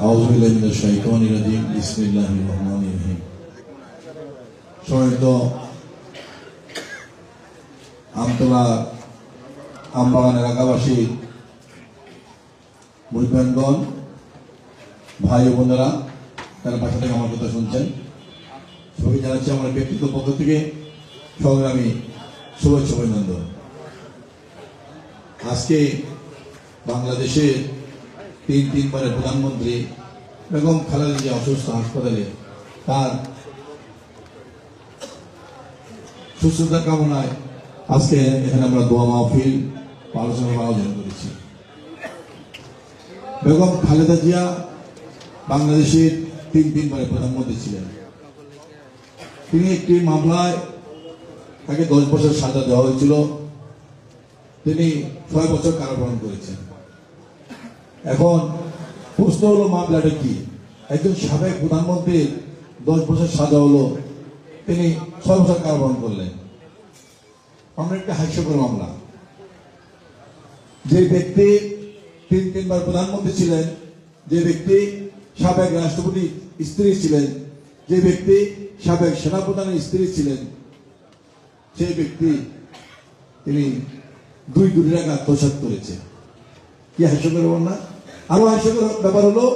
আউযুবিল্লাহি মিনাশ শাইতানির রাজিম বিসমিল্লাহির রহমানির রহিম। সম্মানিত আমতলা আমবাগান এলাকাবাসী, মুরিদগণ, ভাই ও বোনেরা, তারা বাসা থেকে আমার কথা শুনছেন, সবাই জানাচ্ছি আমার ব্যক্তিগত পক্ষ থেকে সংগ্রামী শুভেচ্ছা অভিনন্দন। আজকে বাংলাদেশের তিনবারের প্রধানমন্ত্রী বেগম খালেদা জিয়া অসুস্থ হাসপাতালে, তার সুস্থতা কামনায় আজকে এখানে আমরা দোয়া মাহফিল আলোচনার আয়োজন করেছি। বেগম খালেদা জিয়া বাংলাদেশের তিনবারের প্রধানমন্ত্রী ছিলেন। তিনি একটি মামলায় তাকে 10 বছর সাজা দেওয়া হয়েছিল, তিনি 6 বছর কারাবরণ করেছেন। এখন প্রশ্ন হলো, মামলাটা কি? একজন সাবেক প্রধানমন্ত্রীর 10 বছর সাজা হলো, তিনি 6 বছর কারাবরণ করলেন। আমরা একটা হাস্যকর মামলা। যে ব্যক্তি তিনবার প্রধানমন্ত্রী ছিলেন, যে ব্যক্তি সাবেক রাষ্ট্রপতি স্ত্রী ছিলেন, যে ব্যক্তি সাবেক সেনাপ্রধানের স্ত্রী ছিলেন, সেই ব্যক্তি তিনি 2 কোটি টাকা আত্মসাৎ করেছে। কি হাস্যকর না? আরো হাস্যকর ব্যাপার হলো,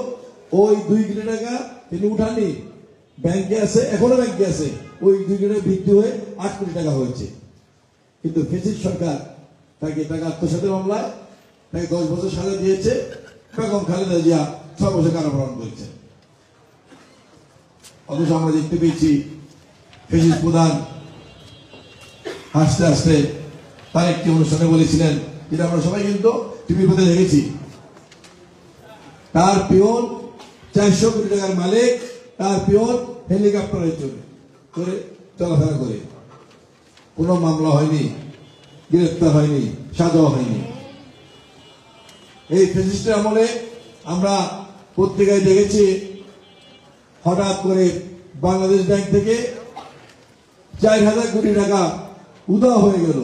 ওই 2 কোটি টাকা তিনি উঠাননি, ব্যাংকে আছে, এখনো ব্যাংকে আছে। ওই 2 কোটি টাকা বৃদ্ধি হয়ে 8 কোটি টাকা হয়েছে। কিন্তু ফ্যাসিস্ট সরকার তাকে টাকা আত্মসাতের মামলায় তাকে 10 বছর সাজা দিয়েছে। বেগম খালেদা জিয়া 6 বছর কারাবরণ করেছে। অথচ আমরা দেখতে পেয়েছি ফ্যাসিস্ট প্রধান হাসতে হাসতে তার একটি অনুষ্ঠানে বলেছিলেন, যেটা আমরা সবাই কিন্তু টিভির মধ্যে দেখেছি, তার পিয়ন 400 কোটি টাকার মালিক, তার পিয়ন হেলিকপ্টারে করে চলাফেরা করে। কোনো মামলা হয়নি, গ্রেফতার হয়নি, সাজাও হয়নি। এই ফ্যাসিস্টের আমলে আমরা পত্রিকায় দেখেছি, হঠাৎ করে বাংলাদেশ ব্যাংক থেকে 4000 কোটি টাকা উধাও হয়ে গেল,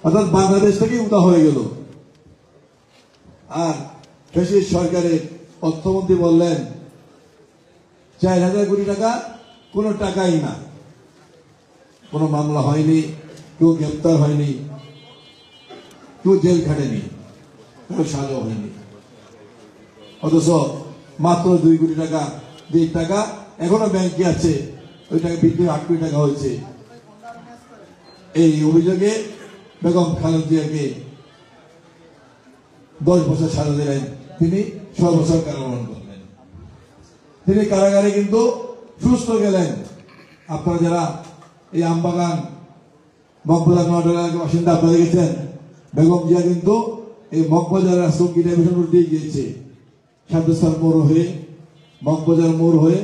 অর্থাৎ বাংলাদেশ থেকে উধাও হয়ে গেল। আর ফ্যাসিস্ট সরকারের অর্থমন্ত্রী বললেন 4000 কোটি টাকা কোনো টাকাই না, কোনো মামলা হয়নি, কেউ গ্রেপ্তার হয়নি, কেউ জেল খাটেনি, কেউ সাজা হয়নি। অথচ মাত্র 2 কোটি টাকা, যে টাকা এখনো ব্যাংকে আছে, ওই টাকা বৃদ্ধি 8 কোটি টাকা হয়েছে। এই অভিযোগে বেগম খালেদা জিয়াকে 10 বছর সাজা দিলেন, তিনি 6 বছর কারাবরণ করলেন। তিনি কারাগারে কিন্তু সুস্থ গেলেন। আপনারা যারা এই আমবাগান মগবাজার নোয়াখালীর বাসিন্দা, আপনারা দেখেছেন বেগম জিয়া কিন্তু এই মগবাজার আশ্রম ডিভিশন রোড দিয়ে গিয়েছে, সাদ্দার মোড় হয়ে, মগবাজার মোড় হয়ে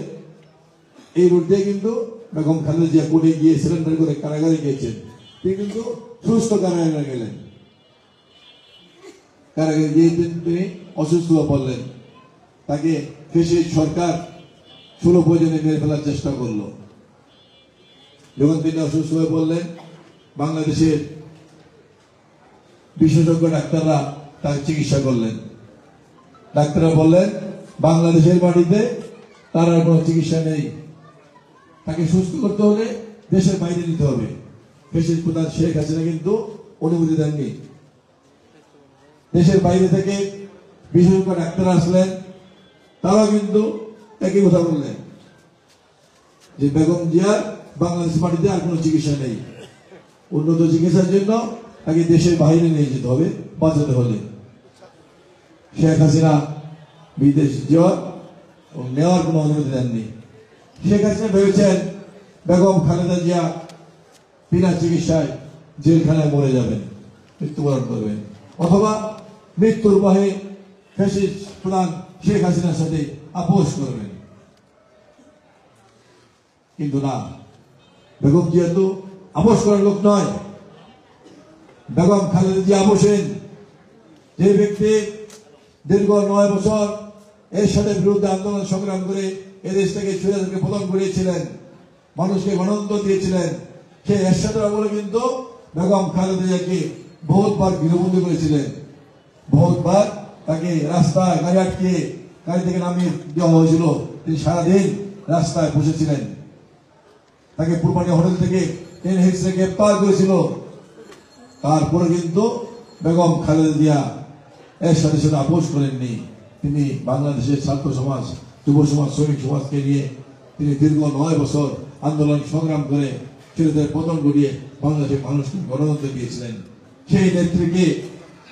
এই রোড দিয়ে কিন্তু বেগম খালেদা জিয়া কোর্টে গিয়ে সিলিন্ডার করে কারাগারে গিয়েছেন। তিনি কিন্তু সুস্থ কারাগারে গেলেন। কারাগারে গিয়ে তিনি অসুস্থ হয়ে পড়লেন। তাকে ফ্যাসিস্ট সরকার 16 প্রয়োজনে মেরে ফেলার চেষ্টা করলো। যখন তিনি অসুস্থ হয়ে পড়লেন, বাংলাদেশের বিশেষজ্ঞ ডাক্তাররা তাকে চিকিৎসা করলেন। ডাক্তাররা বললেন বাংলাদেশের মাটিতে তার আর কোনো চিকিৎসা নেই, তাকে সুস্থ করতে হলে দেশের বাইরে নিতে হবে। ফ্যাসিস্ট প্রধান শেখ হাসিনা কিন্তু অনুমতি দেননি। দেশের বাইরে থেকে বিশেষজ্ঞ ডাক্তার আসলেন, তারাও কিন্তু একই কথা বললেন যে বেগম জিয়ার বাংলাদেশ মাটিতে আর কোনো চিকিৎসা নেই। উন্নত চিকিৎসার জন্য তাকে দেশের বাইরে নিয়ে যেতে হবে, বাঁচাতে হলে। শেখ হাসিনা বিদেশ নেওয়ার কোনো অনুমতি দেননি। শেখ হাসিনা ভেবেছেন বেগম খালেদা জিয়া বিনা চিকিৎসায় জেলখানায় মরে যাবেন, মৃত্যুবরণ করবেন, অথবা মৃত্যুর ভয়ে ফ্যাসিস্ট প্রধান শেখ হাসিনার সাথে আপোষ করবেন। কিন্তু না, বেগম জিয়া তো আপোষ করার লোক নয়। বেগম খালেদা জিয়া আপোষেন। যে ব্যক্তি দীর্ঘ 9 বছর এর সাথে বিরুদ্ধে আন্দোলন সংগ্রাম করে এদেশ থেকে স্বৈরাচারকে পতন করিয়েছিলেন, মানুষকে গণতন্ত্র দিয়েছিলেন, সে এরশাদের আমলে কিন্তু বেগম খালেদা জিয়াকে বহুতবার গৃহবন্দী করেছিলেন, বহুতবার তাকে রাস্তায় গাড়ি আটকে গাড়ি থেকে নামিয়ে দেওয়া হয়েছিল। তিনি সারাদিন রাস্তায় বসেছিলেন। তাকে পূর্বানি হোটেল থেকে এনএসএ গ্রেপ্তার করেছিল। তারপরে কিন্তু বেগম খালেদা জিয়া এর সাথে সাথে আপোষ করেননি। তিনি বাংলাদেশের ছাত্র সমাজ, যুব সমাজ, শ্রমিক সমাজকে নিয়ে তিনি দীর্ঘ 9 বছর আন্দোলন সংগ্রাম করে ছেলেদের পতন ঘটিয়ে বাংলাদেশের মানুষকে গণতন্ত্র দিয়েছিলেন। সেই নেত্রীকে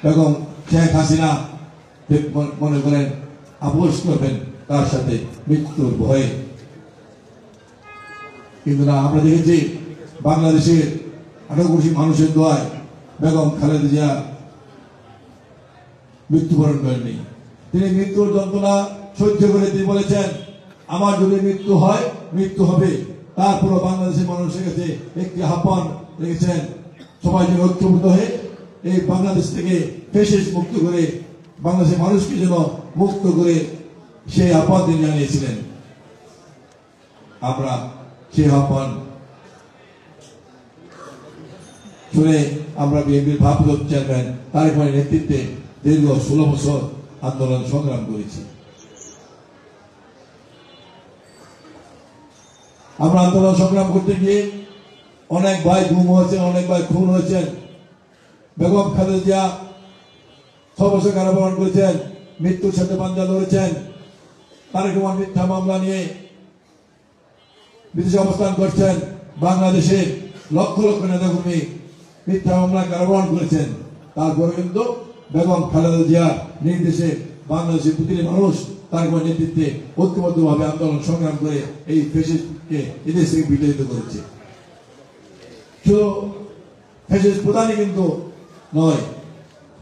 বেগম শেখ হাসিনা মনে করেন আপোষ করবেন তার সাথে মৃত্যুর ভয়ে। কিন্তু না, আমরা দেখেছি বাংলাদেশের 18 কোটি মানুষের দোয়ায় বেগম খালেদা জিয়া মৃত্যুবরণ করেননি। তিনি মৃত্যুর যন্ত্রণা সহ্য করে তিনি বলেছেন, আমার যদি মৃত্যু হয় মৃত্যু হবে, তারপরও বাংলাদেশের মানুষের কাছে একটি আহ্বান রেখেছেন, সবাই যেন ঐক্যবদ্ধ হয়ে এই বাংলাদেশ থেকে ফ্যাসিস্ট মুক্ত করে বাংলাদেশের মানুষকে যেন মুক্ত করে সেই আহ্বান তিনি জানিয়েছিলেন। আমরা সেই আহ্বান শুনে আমরা বিএনপির ভারপ্রাপ্ত চেয়ারম্যান তারেক রহমানের নেতৃত্বে দীর্ঘ 16 বছর আন্দোলন সংগ্রাম করেছি। আমরা আন্দোলন সংগ্রাম করতে গিয়ে অনেক ভাই গুম হয়েছেন, অনেক ভাই খুন হয়েছেন। বেগম খালেদা জিয়া 6 বছর কারাবরণ করেছেন, মৃত্যুর সাথে পাঞ্জা লড়েছেন। তারেক রহমান মিথ্যা মামলা নিয়ে বিদেশে অবস্থান করছেন। বাংলাদেশের লক্ষ লক্ষ নেতাকর্মী মিথ্যা মামলা কারাবরণ করেছেন। তারপরে কিন্তু বেগম খালেদা জিয়ার নির্দেশে বাংলাদেশের প্রতিটি মানুষ তারেক রহমানের নেতৃত্বে ঐক্যবদ্ধভাবে আন্দোলন সংগ্রাম করে এই ফ্যাসিস্টকে এদেশ থেকে বিতাড়িত করেছে। শুধু ফ্যাসিস্ট প্রধানই কিন্তু নয়,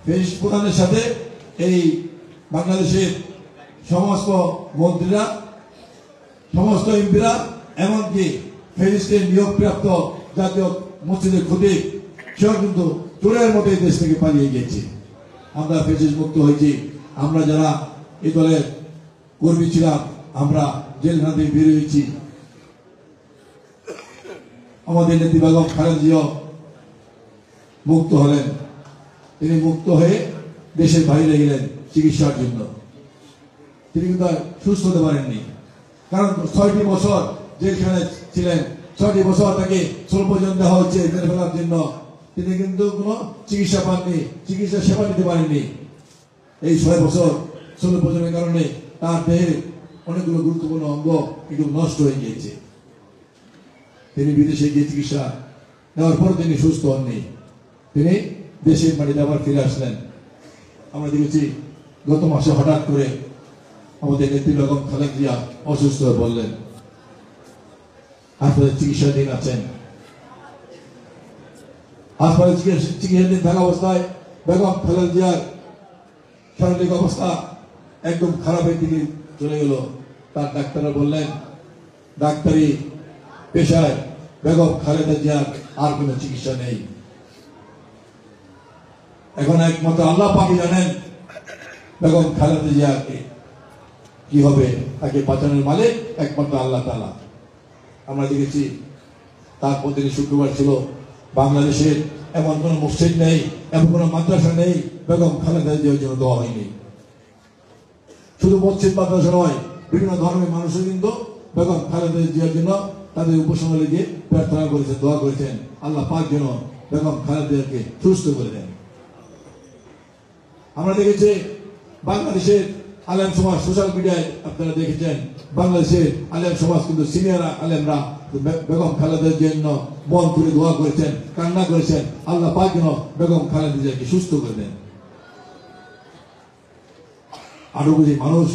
ফ্যাসিস্ট প্রধানের সাথে এই বাংলাদেশের সমস্ত মন্ত্রীরা, সমস্ত এমপিরা, এমনকি ফ্যাসিস্টের নিয়োগপ্রাপ্ত জাতীয় মসজিদের খতিব সেও কিন্তু চোরের মতো এই দেশ থেকে পালিয়ে গিয়েছে। আমরা ফ্যাসিস্ট মুক্ত হয়েছি। আমরা যারা এই দলের কর্মী ছিলাম আমরা জেলখানা থেকে বের হয়েছি। আমাদের নেত্রী বেগম খালেদা জিয়া মুক্ত হলেন। তিনি মুক্ত হয়ে দেশের বাইরে গেলেন চিকিৎসার জন্য। তিনি কিন্তু সুস্থ হতে পারেননি, কারণ 6টি বছর জেলখানে ছিলেন। 6টি বছর তাকে স্বল্পজন দেওয়া হচ্ছে মেরে ফেলার জন্য। তিনি কিন্তু কোনো চিকিৎসা পাননি, চিকিৎসা সেবা নিতে পারেননি। এই 6 বছর স্বল্পজনের কারণে তার দেহের অনেকগুলো গুরুত্বপূর্ণ অঙ্গ কিন্তু নষ্ট হয়ে গিয়েছে। তিনি বিদেশে গিয়ে চিকিৎসা নেওয়ার পর তিনি সুস্থ হননি। তিনি দেশের মাটিতে আবার ফিরে আসলেন। আমরা দেখেছি গত মাসে হঠাৎ করে আমাদের নেত্রী বেগম খালেদা জিয়া অসুস্থ হয়ে বললেন, হাসপাতালে চিকিৎসাধীন আছেন। হাসপাতালে চিকিৎসাধীন থাকা অবস্থায় বেগম খালেদা জিয়ার শারীরিক অবস্থা একদম খারাপের দিকে চলে গেল। তার ডাক্তাররা বললেন, ডাক্তারি পেশায় বেগম খালেদা জিয়ার আর কোন চিকিৎসা নেই। এখন একমাত্র আল্লাহ পাকই জানেন বেগম খালেদা জিয়াকে কি হবে, তাকে বাঁচানোর মালিক একমাত্র আল্লাহ তাআলা। আমরা দেখেছি তারপর দিন শুক্রবার ছিল, বাংলাদেশের এমন কোন মসজিদ নেই, এমন কোন মাদ্রাসা নেই বেগম খালেদা জিয়ার জন্য দোয়া হয়নি। শুধু মসজিদ মাদ্রাসা নয়, বিভিন্ন ধর্মের মানুষের কিন্তু বেগম খালেদা জিয়ার জন্য তাদের উপাসনা লিখে প্রার্থনা করেছেন, দোয়া করেছেন আল্লাহ পাক যেন বেগম খালেদা জিয়াকে সুস্থ করে দেন। আমরা দেখেছি বাংলাদেশের আলেম সমাজ, সোশ্যাল মিডিয়ায় আপনারা দেখেছেন বাংলাদেশের আলেম সমাজ কিন্তু সিনিয়র আলেমরা বেগম খালেদার জন্য মন খুলে দোয়া করেছেন, কান্না করেছেন আল্লাহ পাক যেন বেগম খালেদা জিয়াকে সুস্থ করে দেন। 18 কোটি মানুষ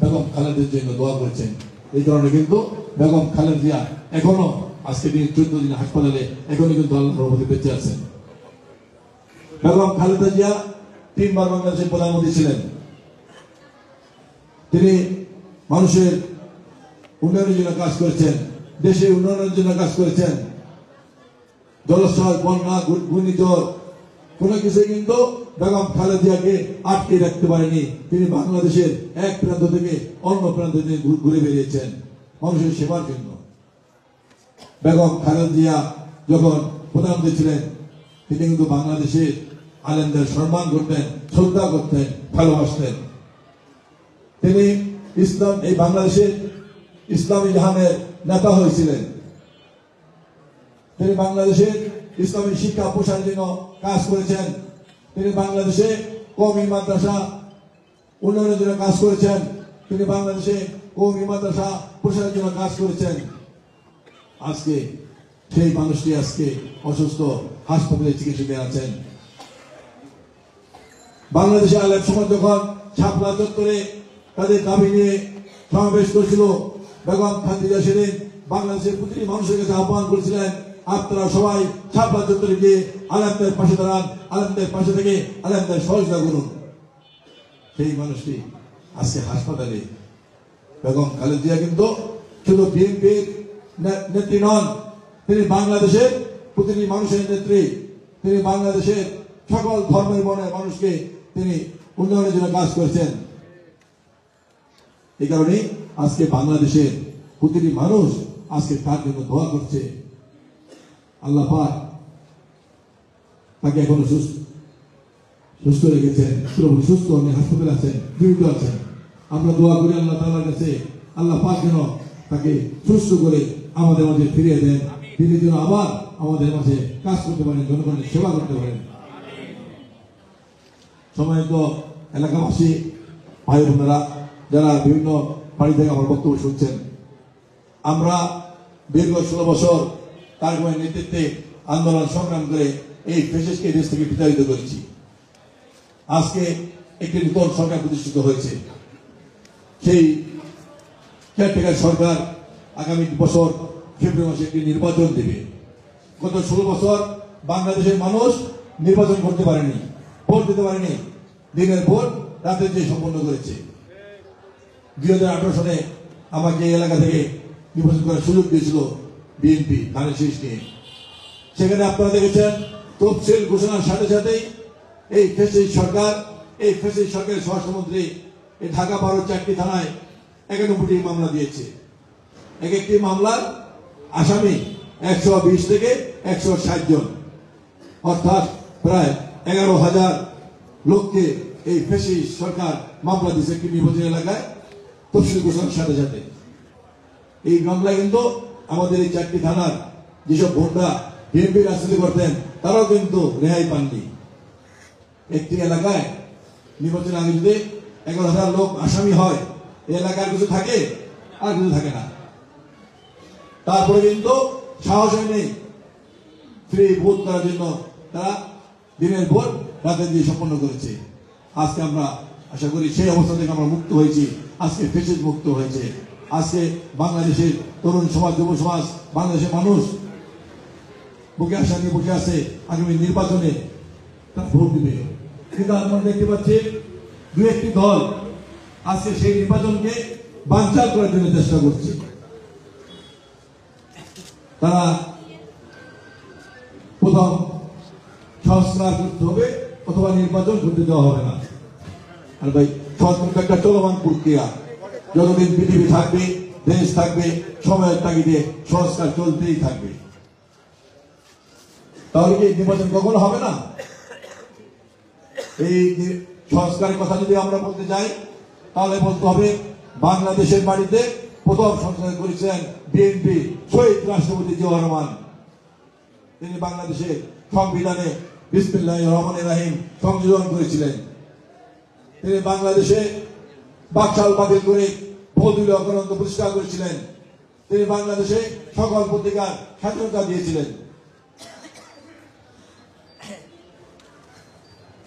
বেগম খালেদার জন্য দোয়া করেছেন। এই কারণে কিন্তু বেগম খালেদা জিয়া এখনো আজকে তিনি 14 দিন হাসপাতালে এখনো কিন্তু আল্লাহর রহমতে বেঁচে আছেন। বেগম খালেদা জিয়া 3 বার বাংলাদেশের প্রধানমন্ত্রী ছিলেন। তিনি মানুষের উন্নয়নের জন্য কাজ করেছেন, দেশের উন্নয়নের জন্য কাজ করেছেন। জলোচ্ছ্বাস, বন্যা, ঘূর্ণিঝড় কোন কিছু কিন্তু বেগম খালেদা জিয়াকে আটকে রাখতে পারেনি। তিনি বাংলাদেশের এক প্রান্ত থেকে অন্য প্রান্তে তিনি ঘুরে বেরিয়েছেন মানুষের সেবার জন্য। বেগম খালেদা জিয়া যখন প্রধানমন্ত্রী ছিলেন তিনি কিন্তু বাংলাদেশের আলেমদের সম্মান করতেন, শ্রদ্ধা করতেন, ভালোবাসতেন। তিনি ইসলাম এই বাংলাদেশের ইসলামী জাহানের নেতা হয়েছিলেন। তিনি বাংলাদেশের ইসলামী শিক্ষা প্রসারের জন্য কাজ করেছেন। তিনি বাংলাদেশে কওমি মাদ্রাসা উন্নয়নের জন্য কাজ করেছেন। তিনি বাংলাদেশে কওমি মাদ্রাসা প্রসারের জন্য কাজ করেছেন। আজকে সেই মানুষটি আজকে অসুস্থ, হাসপাতালে চিকিৎসাধীন আছেন। বাংলাদেশে আলেম সমাজ যখন শাপলা চত্বরে তাদের দাবি নিয়ে সমাবেশ করেছিল, বেগম খালেদা সেদিন বাংলাদেশের প্রতিটি মানুষের কাছে আহ্বান করেছিলেন, আপনারা সবাই শাপলা চত্বরে গিয়ে আলেমদের পাশে দাঁড়ান, আলেমদের পাশে থেকে আলেমদের সহযোগিতা করুন। সেই মানুষটি আজকে হাসপাতালে। বেগম খালেদা জিয়া কিন্তু শুধু বিএনপির নেত্রী নন, তিনি বাংলাদেশের প্রতিটি মানুষের নেত্রী। তিনি বাংলাদেশের সকল ধর্মের বর্ণের মানুষকে তিনি উন্নয়নের জন্য কাজ করেছেন। এই কারণে আজকে বাংলাদেশের প্রতিটি মানুষ আজকে তার জন্য দোয়া করছে। আল্লাহ পাক তাকে এখনো সুস্থ রেখেছেন, পুরোপুরি সুস্থ, অনেক হাসপাতালে আছেন, জীবিত আছেন। আমরা দোয়া করি আল্লাহ তাআলার কাছে, আল্লাহ পাক যেন তাকে সুস্থ করে আমাদের মাঝে ফিরিয়ে দেন, তিনি যেন আবার আমাদের মাঝে কাজ করতে পারেন, জনগণের সেবা করতে পারেন। সম্মানিত এলাকাবাসী ভাই বোনেরা, যারা বিভিন্ন বাড়ি থেকে আমার বক্তব্য শুনছেন, আমরা দীর্ঘ 16 বছর তার নেতৃত্বে আন্দোলন সংগ্রাম করে এই ফ্যাসিস্টকে দেশ থেকে বিতাড়িত করেছি। আজকে একটি নতুন সরকার প্রতিষ্ঠিত হয়েছে। সেই কেয়ারটেকার সরকার আগামী বছর ফেব্রুয়ারি মাসে একটি নির্বাচন দেবে। গত 16 বছর বাংলাদেশের মানুষ নির্বাচন করতে পারেনি, ভোট দিতে পারেনি। দিনের ভোট রাতে যে সম্পন্ন করেছে। 2018 সালে আমাকে এই এলাকা থেকে নির্বাচন করার সুযোগ দিয়েছিল বিএনপি ধানের শীষ নিয়ে। সেখানে আপনারা দেখেছেন তফসিল ঘোষণার সাথে সাথেই এই ফ্যাসিস্ট সরকারের স্বরাষ্ট্রমন্ত্রী এই ঢাকা 12 4টি থানায় 91টি মামলা দিয়েছে। এক একটি মামলার আসামি 120 থেকে 160 জন, অর্থাৎ প্রায় 11,000 লোককে এই ফ্যাসিস্ট সরকার মামলা দিয়েছে একটি নির্বাচনী এলাকায় তফসিল ঘোষণার সাথে সাথে। এই মামলায় কিন্তু আমাদের এই 4টি থানার যেসব ভোটরা বিএনপি রাজনীতি করতেন তারাও কিন্তু রেহাই পাননি। একটি এলাকায় নির্বাচন আগে যদি 11,000 লোক আসামি হয়, এই এলাকার কিছু থাকে আর কিছু থাকে না। তারপরে কিন্তু সাহস নেই ফ্রি ভোট করার জন্য, তারা দিনের ভোট রাতে দিয়ে সম্পন্ন করেছে। আজকে আমরা আশা করি সেই অবস্থা থেকে আমরা মুক্ত হয়েছি। আজকে ফ্যাসিস্ট মুক্ত হয়েছে। আজকে বাংলাদেশের তরুণ সমাজ, যুব সমাজ, বাংলাদেশের মানুষ বুকে আশা নিয়ে বসে আছে আগামী নির্বাচনে তারা ভোট দিবে। কিন্তু আমরা দেখতে পাচ্ছি 2-1টি দল আজকে সেই নির্বাচনকে বানচাল করার জন্য চেষ্টা করছে। তারা প্রথম সংস্কার করতে হবে অথবা নির্বাচন করতে দেওয়া হবে না। আর ভাই, সংস্কার একটা চলমান প্রক্রিয়া। যতদিন পৃথিবী থাকবে, দেশ থাকবে, সময়ের তাগিদে সংস্কার চলতেই থাকবে। তাহলে কি নির্বাচন কখনো হবে না? এই সংস্কারের কথা যদি আমরা বলতে যাই তাহলে বলতে হবে বাংলাদেশের বাড়িতে প্রথম সংস্কার করেছেন বিএনপি শহীদ রাষ্ট্রপতি জিয়াউর রহমান। তিনি বাংলাদেশের সংবিধানে বিসমিল্লাহির রহমানির রহিম সংযোজন করেছিলেন। তিনি বাংলাদেশে বাকশাল বাতিল করে বহুদলীয় গণতন্ত্র প্রতিষ্ঠা করেছিলেন। তিনি বাংলাদেশে সকল পত্রিকার স্বাধীনতা দিয়েছিলেন।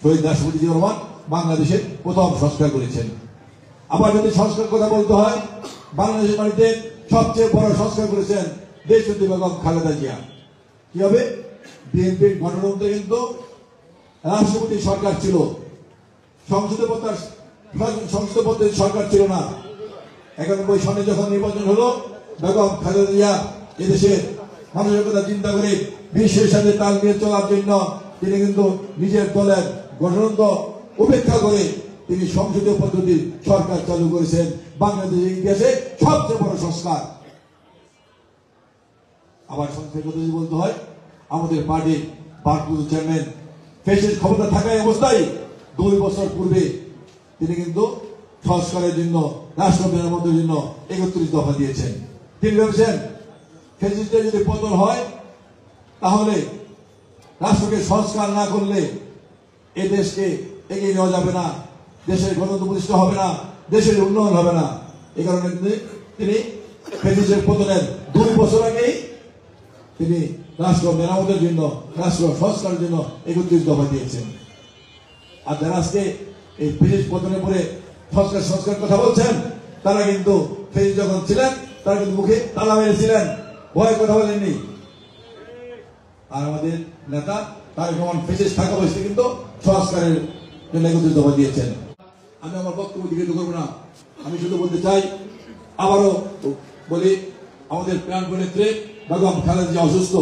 শহীদ রাষ্ট্রপতি জিয়াউর রহমান বাংলাদেশের প্রথম সংস্কার করেছেন। আবার যদি সংস্কার কথা বলতে হয়, বাংলাদেশের বাড়িতে সবচেয়ে বড় সংস্কার করেছেন দেশনেত্রী বেগম খালেদা জিয়া। কি হবে? বিএনপির গঠনতন্ত্রে কিন্তু রাষ্ট্রপতি সরকার ছিল, সংসদপত্রের সরকার ছিল না। 91 সালে যখন নির্বাচন হলো, বেগম খালেদা জিয়া এদেশের মানুষের কথা চিন্তা করে বিশ্বের সাথে তাল মিলিয়ে চলার জন্য তিনি কিন্তু নিজের দলের গঠনতন্ত্র উপেক্ষা করে তিনি সংসদীয় পদ্ধতির সরকার চালু করেছেন। বাংলাদেশের ইতিহাসে সবচেয়ে বড় সংস্কার। আবার সংসদীয় পদ্ধতি বলতে হয়, আমাদের পার্টির ভারপ্রাপ্ত চেয়ারম্যান ফ্যাসিস্ট ক্ষমতা থাকায় অবস্থায় 2 বছর পূর্বে তিনি কিন্তু সংস্কারের জন্য রাষ্ট্র মেরামতের জন্য 31 দফা দিয়েছেন। তিনি ভেবেছেন ফ্যাসিস্টের যদি পতন হয় তাহলে রাষ্ট্রকে সংস্কার না করলে এই দেশকে এগিয়ে নেওয়া যাবে না, দেশের গণতন্ত্র প্রতিষ্ঠা হবে না, দেশের উন্নয়ন হবে না। এই কারণে তিনি ফ্যাসিস্টের পতনের 2 বছর আগেই তিনি রাষ্ট্র মেরামতের জন্য, রাষ্ট্র সংস্কারের জন্য 31 দফা দিয়েছেন। আর যারা আজকে এই ফ্যাসিস্ট পতনের পরে সংস্কার কথা বলছেন, তারা কিন্তু ফ্যাসিস্ট যখন ছিলেন তারা কিন্তু মুখে তালা মেরেছিলেন, ভয় কথা বলেননি। আর আমাদের নেতা তারেক রহমান ফ্যাসিস্ট থাকা অবস্থায় কিন্তু সংস্কারের জন্য 31 দফা দিয়েছেন। আমি আমার বক্তব্য দীর্ঘ করবো না, আমি শুধু বলতে চাই, আবারও বলি, আমাদের প্রাণ নেত্রী বেগম খালেদা জিয়া অসুস্থ,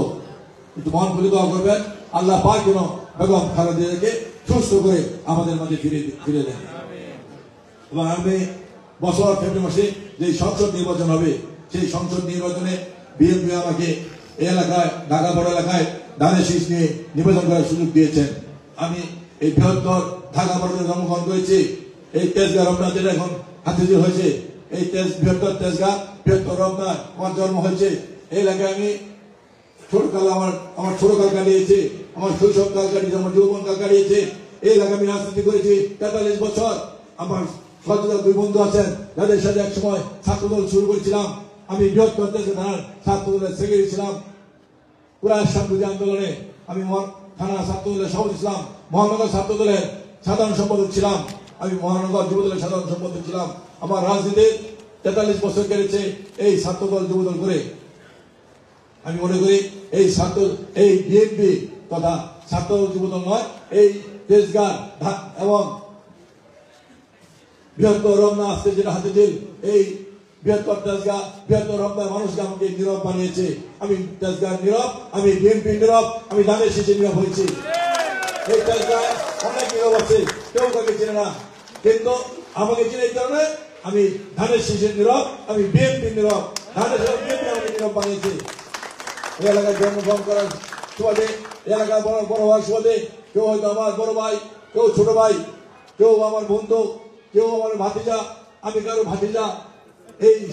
একটু মহান করে দোয়া করবেন, আল্লাহ পাক যেন বেগম খালেদা জিয়াকে সুস্থ করে আমাদের মাঝে ফিরে দেন। এবং আমি বছর ফেব্রুয়ারি মাসে যে সংসদ নির্বাচন হবে, সেই সংসদ নির্বাচনে বিএনপি আমাকে এই এলাকায়, ঢাকা বড় এলাকায় ধানের শীষ নিয়ে নির্বাচন করার সুযোগ দিয়েছেন। আমি এই বৃহত্তর ঢাকা বড়তে জন্মগ্রহণ করেছি। এই তেজগাঁ রমনা যেটা এখন হাতিঝিল হয়েছে, এই বৃহত্তর তেজগাঁ বৃহত্তর রমনা আমার জন্ম হয়েছে। এই এলাকায় আমি ছোটকাল আমার ছোটকাল কাটিয়েছে, আমার শৈশবকাল কাটিয়েছে, আমার যৌবনকাল কাটিয়েছে। এই এলাকায় আমি রাজনীতি করেছি 43 বছর। আমার সচেতন 2 বন্ধু আছেন যাদের সাথে এক সময় ছাত্রদল শুরু করেছিলাম। আমি বৃহত্তর থানার ছাত্রদলের সেক্রেটারি ছিলাম। কুরাইশ বিরোধী আন্দোলনে আমি থানা ছাত্রদলের সভাপতি ছিলাম, মহানগর ছাত্রদলের সাধারণ সম্পাদক ছিলাম, আমি মহানগর যুবদলের সাধারণ সম্পাদক ছিলাম। আমার রাজনীতির 43 বছর কেটেছে এই ছাত্রদল যুবদল করে। আমি মনে করি এই বিএনপি তথা ছাত্র যুবদল নয়, এই তেজগাঁ এবং বৃহত্তর রমনা আসতে যেটা হাতিঝিল, এই বৃহত্তর তেজগাঁ বৃহত্তর রমনার মানুষকে আমাকে নীরব বানিয়েছে। আমি তেজগাঁ নীরব, আমি বিএনপি নীরব, আমি ধানের শীষে নীরব হয়েছি। এই তেজগাঁয় অনেক নীরব আছে, কেউ কাউকে চেনে না, কিন্তু আমাকে চিনে এই কারণে আমি ধানের শীষে নীরব, আমি বিএনপি নীরব, ধানের বিএনপি আমাকে নীরব বানিয়েছে। এই এলাকায় জন্মগ্রহণ করার সুবাদে, এলাকায় বড় হওয়ার সুবাদে, কেউ হয়তো আমার বড় ভাই, কেউ ছোট ভাই, কেউ আমার বন্ধু, কেউ আমার ভাতিজা, আমি কারো ভাতিজা।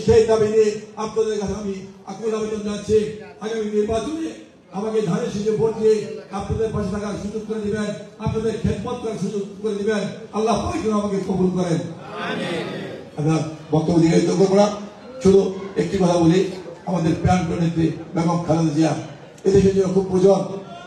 সেই দাবি নিয়ে আপনাদের কাছে আমি আকুল আবেদন জানাচ্ছি, আগামী নির্বাচনে আমাকে ধানের শীষে ভোট দিয়ে আপনাদের পাশে থাকার সুযোগ করে দিবেন, আপনাদের খেদমত করার সুযোগ করে দিবেন। আল্লাহ পাক যেন আমাকে কবুল করেন। আপনার বক্তব্য দিয়ে করবো না, শুধু একটি কথা বলি, আমাদের প্রাণ নেত্রী বেগম খালেদা জিয়া এদেশের জন্য খুব প্রয়োজন,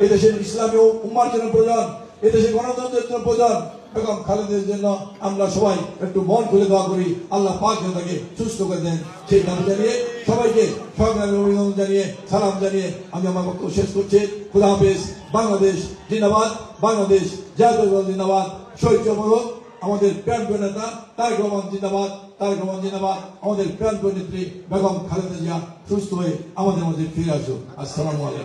এদেশের ইসলামী উম্মার জন্য প্রয়োজন, এদেশের গণতন্ত্রের জন্য প্রয়োজন। বেগম খালেদার জন্য আমরা সবাই একটু মন খুলে দোয়া করি, আল্লাহ পাক যেন তাকে সুস্থ করে দেন। সেই দাবি জানিয়ে সবাইকে সংগ্রামী অভিনন্দন জানিয়ে, সালাম জানিয়ে আমি আমার বক্তব্য শেষ করছি। খুদা হাফেজ। বাংলাদেশ জিন্দাবাদ, বাংলাদেশ জাতীয়তাবাদী জিন্দাবাদ। শহীদ মরক আমাদের প্রাণ নেতা তারেক রহমান জিন্দাবাদ, তারেক রহমান জিন্দাবাদ। আমাদের প্রাণ নেত্রী বেগম খালেদা জিয়া সুস্থ হয়ে আমাদের মধ্যে ফিরে আসুক। আসসালামু আলাইকুম।